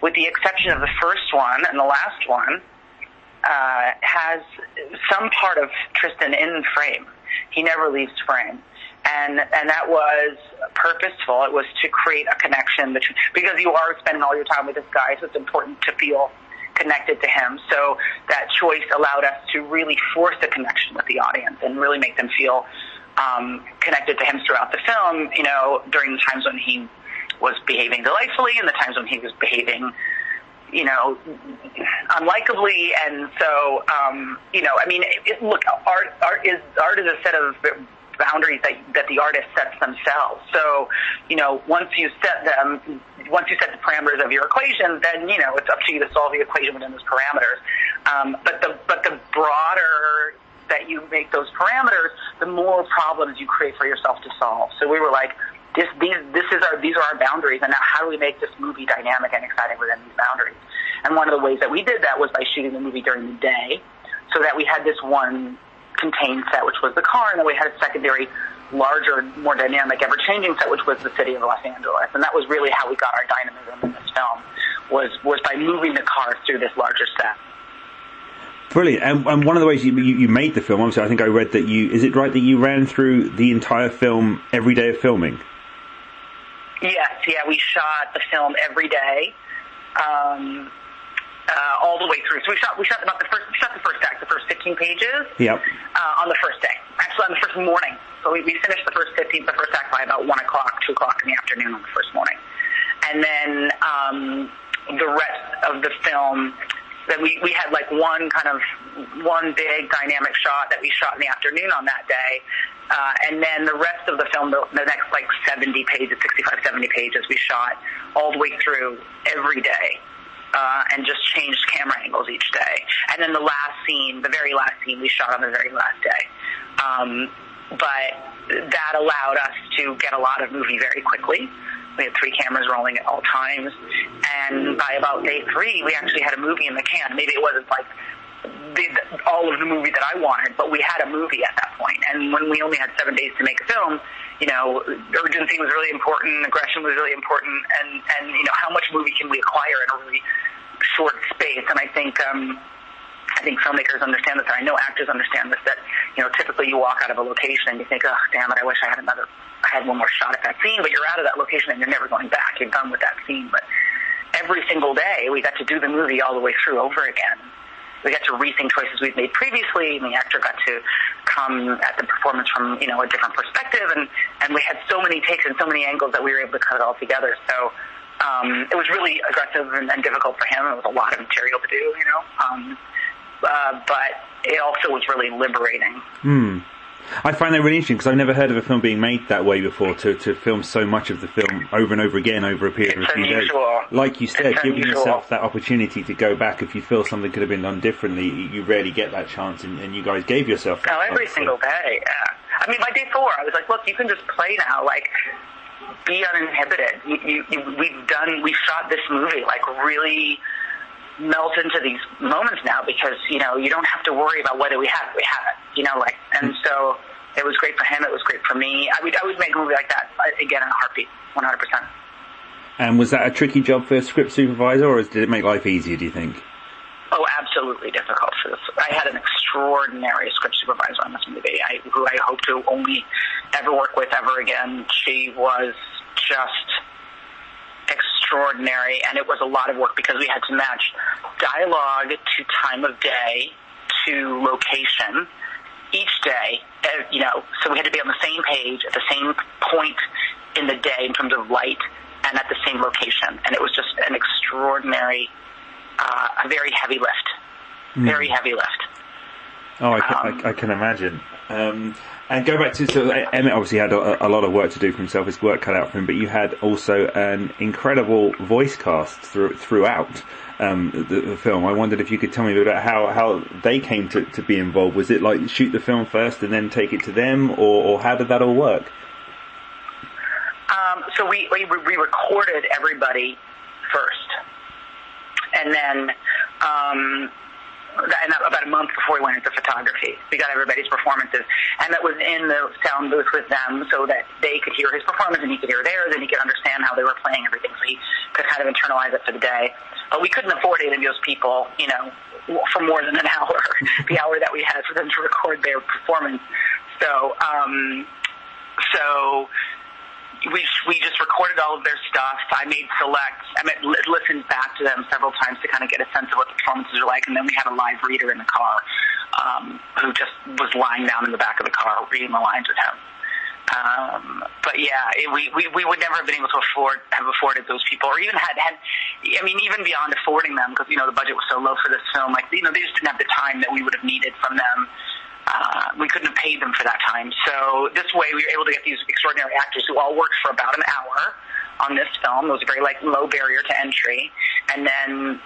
with the exception of the first one and the last one, has some part of Tristan in frame. He never leaves frame. And that was purposeful. It was to create a connection because you are spending all your time with this guy, so it's important to feel connected to him. So that choice allowed us to really force a connection with the audience and really make them feel connected to him throughout the film, during the times when he was behaving delightfully and the times when he was behaving, unlikably. And so, look, art is a set of boundaries that the artist sets themselves. So, once you set the parameters of your equation, then, it's up to you to solve the equation within those parameters. But the broader that you make those parameters, the more problems you create for yourself to solve. So we were like, these are our boundaries, and now how do we make this movie dynamic and exciting within these boundaries? And one of the ways that we did that was by shooting the movie during the day, so that we had this one contained set, which was the car, and then we had a secondary, larger, more dynamic, ever-changing set, which was the city of Los Angeles. And that was really how we got our dynamism in this film, was by moving the cars through this larger set. Brilliant. And one of the ways you made the film, obviously, I think I read that is it right that you ran through the entire film every day of filming? Yes, yeah, we shot the film every day, all the way through. So we shot the first act, the first 15 pages. Yep. On the first day, actually on the first morning. So we finished the first act by about 1 o'clock, 2 o'clock in the afternoon on the first morning, and then the rest of the film. That we had like one big dynamic shot that we shot in the afternoon on that day. And then the rest of the film, the next 70 pages, 65, 70 pages, we shot all the way through every day. And just changed camera angles each day. And then the very last scene, we shot on the very last day. But that allowed us to get a lot of movie very quickly. We had 3 cameras rolling at all times. And by about day 3, we actually had a movie in the can. Maybe it wasn't all of the movie that I wanted, but we had a movie at that point. And when we only had 7 days to make a film, urgency was really important, aggression was really important, and how much movie can we acquire in a really short space? And I think filmmakers understand this, or I know actors understand this, that, typically you walk out of a location and you think, oh, damn it, I wish I had one more shot at that scene, but you're out of that location and you're never going back. You're done with that scene. But every single day we got to do the movie all the way through over again. We got to rethink choices we've made previously, and the actor got to come at the performance from, a different perspective, and we had so many takes and so many angles that we were able to cut it all together. So it was really aggressive and difficult for him. It was a lot of material to do, but it also was really liberating. I find that really interesting because I've never heard of a film being made that way before, to film so much of the film over and over again over a period of a few days. Like you said, giving yourself that opportunity to go back if you feel something could have been done differently, you rarely get that chance, and you guys gave yourself that chance. Every single day, yeah. I mean, by day 4, I was like, look, you can just play now, be uninhibited. We've shot this movie, really melt into these moments now, because you don't have to worry about whether we have it. And so it was great for him. It was great for me. I would make a movie like that again in a heartbeat, 100%. And was that a tricky job for a script supervisor, or did it make life easier, do you think? Oh, absolutely difficult for this. I had an extraordinary script supervisor on this movie, who I hope to only ever work with ever again. She was just extraordinary, and it was a lot of work because we had to match dialogue to time of day to location each day, so we had to be on the same page at the same point in the day in terms of light and at the same location. And it was just an extraordinary, a very heavy lift. Very heavy lift. Oh, I can imagine. And go back to, so Emmett obviously had a lot of work to do for himself, his work cut out for him, but you had also an incredible voice cast throughout the film. I wondered if you could tell me a bit about how they came to be involved. Was it like shoot the film first and then take it to them, or how did that all work? So we recorded everybody first, and then and about a month before we went into photography. We got everybody's performances. Emmett was in the sound booth with them so that they could hear his performance and he could hear theirs and he could understand how they were playing everything, so he could kind of internalize it for the day. But we couldn't afford any of those people, you know, for more than an hour, the hour that we had for them to record their performance. So we just recorded all of their stuff. I made selects. I listened back to them several times to kind of get a sense of what the performances are like, and then we had a live reader in the car who just was lying down in the back of the car reading the lines with him. But yeah, we would never have been able to have afforded those people, or even even beyond affording them, because, you know, the budget was so low for this film. Like, you know, they just didn't have the time that we would have needed from them. We couldn't have paid them for that time. So this way we were able to get these extraordinary actors who all worked for about an hour on this film. It was a very low barrier to entry. And then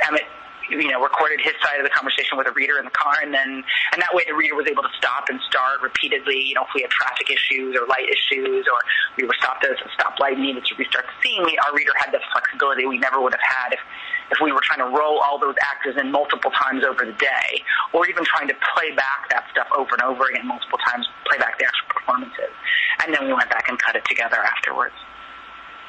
Emmett, you know, recorded his side of the conversation with a reader in the car, and that way the reader was able to stop and start repeatedly. You know, if we had traffic issues or light issues, or we were stopped at a stoplight and needed to restart the scene, our reader had the flexibility we never would have had if we were trying to roll all those actors in multiple times over the day, or even trying to play back that stuff over and over again multiple times, play back the actual performances. And then we went back and cut it together afterwards.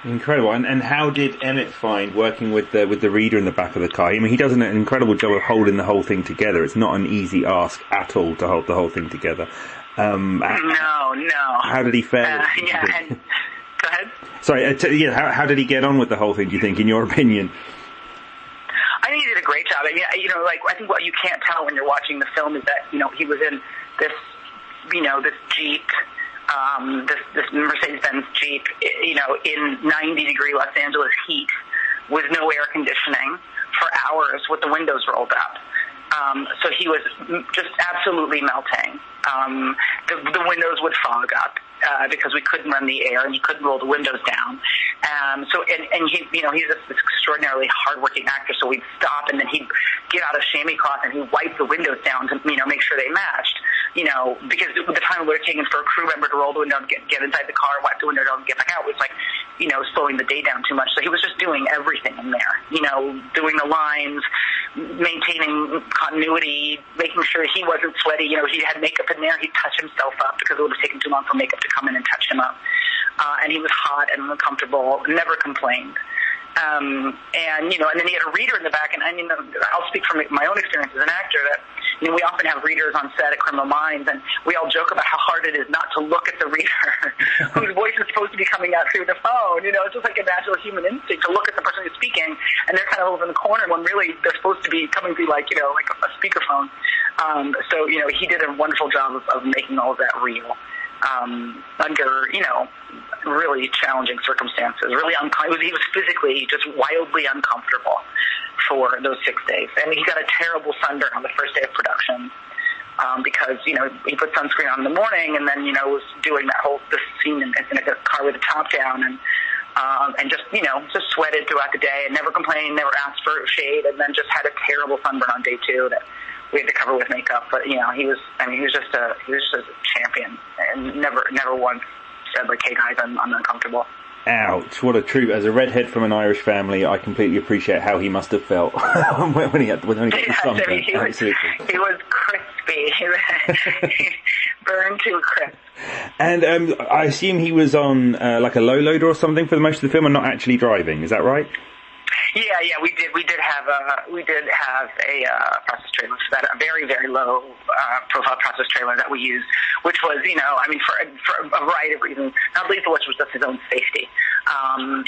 Incredible. And how did Emmett find working with the reader in the back of the car? I mean, he does an incredible job of holding the whole thing together. It's not an easy ask at all to hold the whole thing together. No. How did he fare? Go ahead. Sorry. How did he get on with the whole thing, do you think, in your opinion? I think he did a great job. I mean, you know, I think what you can't tell when you're watching the film is that, you know, he was in this, you know, this Jeep, this Mercedes-Benz Jeep, you know, in 90-degree Los Angeles heat with no air conditioning for hours with the windows rolled up. So he was just absolutely melting. The windows would fog up because we couldn't run the air and he couldn't roll the windows down. And he, you know, he's this extraordinarily hardworking actor. So we'd stop and then he'd get out a chamois cloth and he'd wipe the windows down to, you know, make sure they matched. You know, because the time it would have taken for a crew member to roll the window and get inside the car, wipe the window down and get back out was like, you know, slowing the day down too much. So he was just doing everything in there, you know, doing the lines, maintaining continuity, making sure he wasn't sweaty. You know, he had makeup in there. He'd touch himself up because it would have taken too long for makeup to come in and touch him up. And he was hot and uncomfortable, never complained. And, you know, and then he had a reader in the back. And I mean, I'll speak from my own experience as an actor that, you know, we often have readers on set at Criminal Minds, and we all joke about how hard it is not to look at the reader whose voice is supposed to be coming out through the phone. You know, it's just like a natural human instinct to look at the person who's speaking, and they're kind of over in the corner when really they're supposed to be coming through, like, you know, like a speakerphone. So, you know, he did a wonderful job of making all of that real under, you know, really challenging circumstances. Really he was physically just wildly uncomfortable for those 6 days. And he got a terrible sunburn on the first day of production because, you know, he put sunscreen on in the morning and then, you know, was doing this scene in a car with the top down and just, you know, just sweated throughout the day and never complained, never asked for shade, and then just had a terrible sunburn on day 2 that we had to cover with makeup. But, you know, he was just a champion and never once said, like, hey guys, I'm uncomfortable. Ouch, what a truth. As a redhead from an Irish family, I completely appreciate how he must have felt when he got the sunburn. He was crispy. He burned to a crisp. And I assume he was on like a low loader or something for the most of the film and not actually driving, is that right? Yeah, we did have a process trailer, so that a very, very low profile process trailer that we used, which was, you know, I mean, for a variety of reasons, not least of which was just his own safety.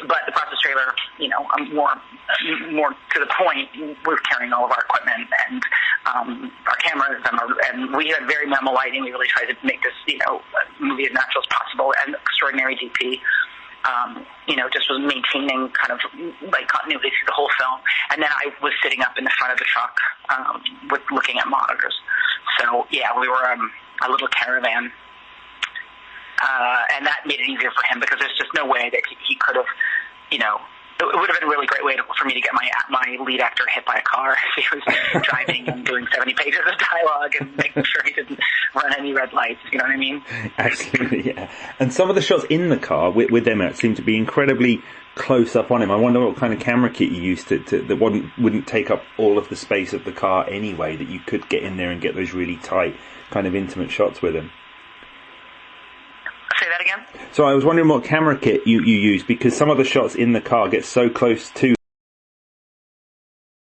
But the process trailer, you know, more to the point, we're carrying all of our equipment and our cameras, and we had very minimal lighting. We really tried to make this, you know, movie as natural as possible, and extraordinary DP. You know, just was maintaining kind of like continuity through the whole film. And then I was sitting up in the front of the truck with looking at monitors. So, yeah, we were a little caravan. And that made it easier for him because there's just no way that he could have, you know, it would have been a really great way for me to get my lead actor hit by a car if he was driving and doing 70 pages of dialogue and making sure he didn't run any red lights. You know what I mean? Absolutely, yeah. And some of the shots in the car with Emmett seem to be incredibly close up on him. I wonder what kind of camera kit you used that wouldn't take up all of the space of the car anyway, that you could get in there and get those really tight, kind of intimate shots with him. Say that again? So I was wondering what camera kit you use, because some of the shots in the car get so close to